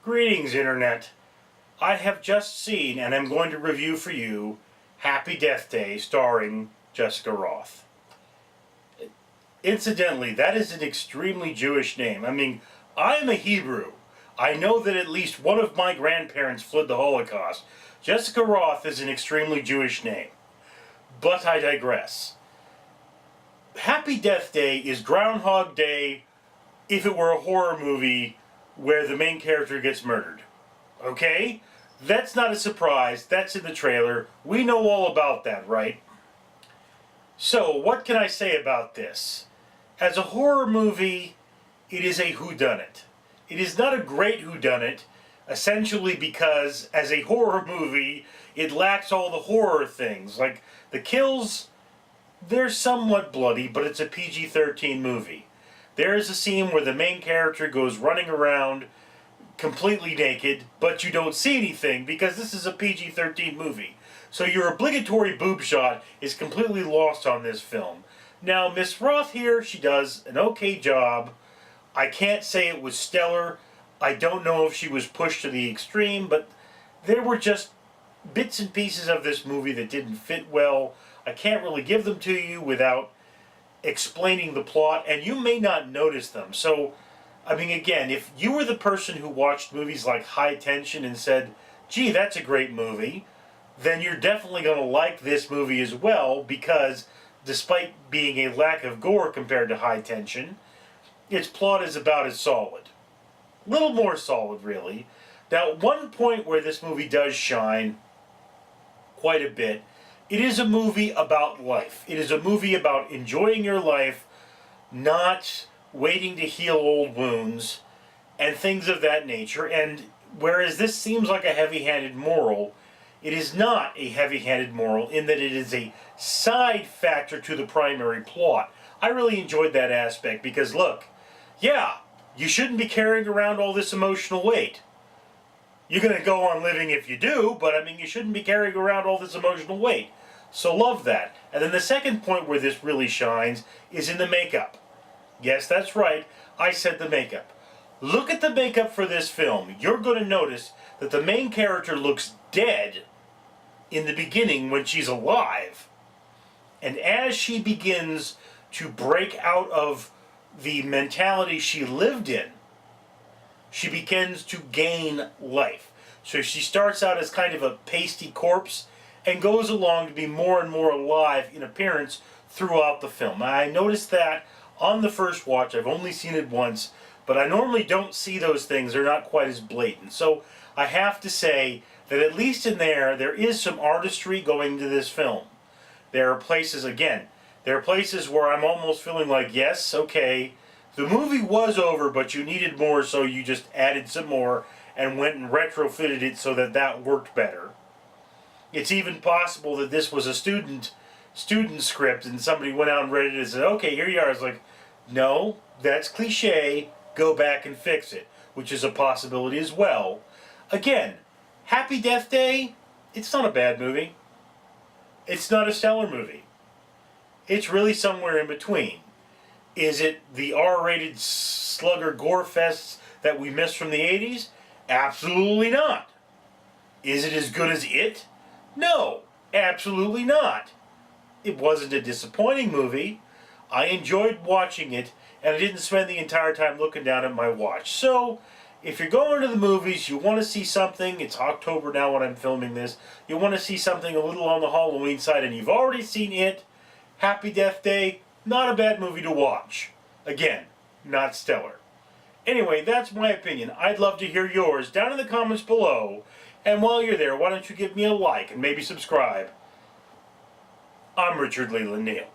Greetings, Internet. I have just seen, and I'm going to review for you, Happy Death Day, starring Jessica Rothe. Incidentally, that is an extremely Jewish name. I mean, I am a Hebrew. I know that at least one of my grandparents fled the Holocaust. Jessica Rothe is an extremely Jewish name. But I digress. Happy Death Day is Groundhog Day if it were a horror movie where the main character gets murdered. Okay? That's not a surprise. That's in the trailer. We know all about that, right? So, what can I say about this? As a horror movie, it is a whodunit. It is not a great whodunit, essentially because, as a horror movie, it lacks all the horror things. Like, the kills, they're somewhat bloody, but it's a PG-13 movie. There is a scene where the main character goes running around completely naked, but you don't see anything because this is a PG-13 movie. So your obligatory boob shot is completely lost on this film. Now, Miss Roth here, she does an okay job. I can't say it was stellar. I don't know if she was pushed to the extreme, but there were just bits and pieces of this movie that didn't fit well. I can't really give them to you without explaining the plot, and you may not notice them. So, I mean, again, if you were the person who watched movies like High Tension and said, gee, that's a great movie, then you're definitely going to like this movie as well, because despite being a lack of gore compared to High Tension, its plot is about as solid. A little more solid, really. Now, one point where this movie does shine quite a bit, it is a movie about life. It is a movie about enjoying your life, not waiting to heal old wounds, and things of that nature. And whereas this seems like a heavy-handed moral, it is not a heavy-handed moral in that it is a side factor to the primary plot. I really enjoyed that aspect because, look, yeah, you shouldn't be carrying around all this emotional weight. You're going to go on living if you do, but I mean, you shouldn't be carrying around all this emotional weight. So love that. And then the second point where this really shines is in the makeup. Yes, that's right, I said the makeup. Look at the makeup for this film. You're going to notice that the main character looks dead in the beginning when she's alive. And as she begins to break out of the mentality she lived in, she begins to gain life. So she starts out as kind of a pasty corpse and goes along to be more and more alive in appearance throughout the film. I noticed that on the first watch. I've only seen it once, but I normally don't see those things. They're not quite as blatant. So I have to say that at least in there is some artistry going to this film. There are places, again, there are places where I'm almost feeling like, yes, okay, the movie was over, but you needed more, so you just added some more and went and retrofitted it so that that worked better. It's even possible that this was a student script and somebody went out and read it and said, okay, here you are. It's like, no, that's cliche, go back and fix it, which is a possibility as well. Again, Happy Death Day, it's not a bad movie. It's not a stellar movie. It's really somewhere in between. Is it the R-rated slugger gore fests that we missed from the 80s? Absolutely not. Is it as good as it? No, absolutely not. It wasn't a disappointing movie. I enjoyed watching it, and I didn't spend the entire time looking down at my watch. So, if you're going to the movies, you want to see something, it's October now when I'm filming this, you want to see something a little on the Halloween side, and you've already seen it, Happy Death Day, not a bad movie to watch. Again, not stellar. Anyway, that's my opinion. I'd love to hear yours down in the comments below. And while you're there, why don't you give me a like and maybe subscribe? I'm Richard Leland Neal.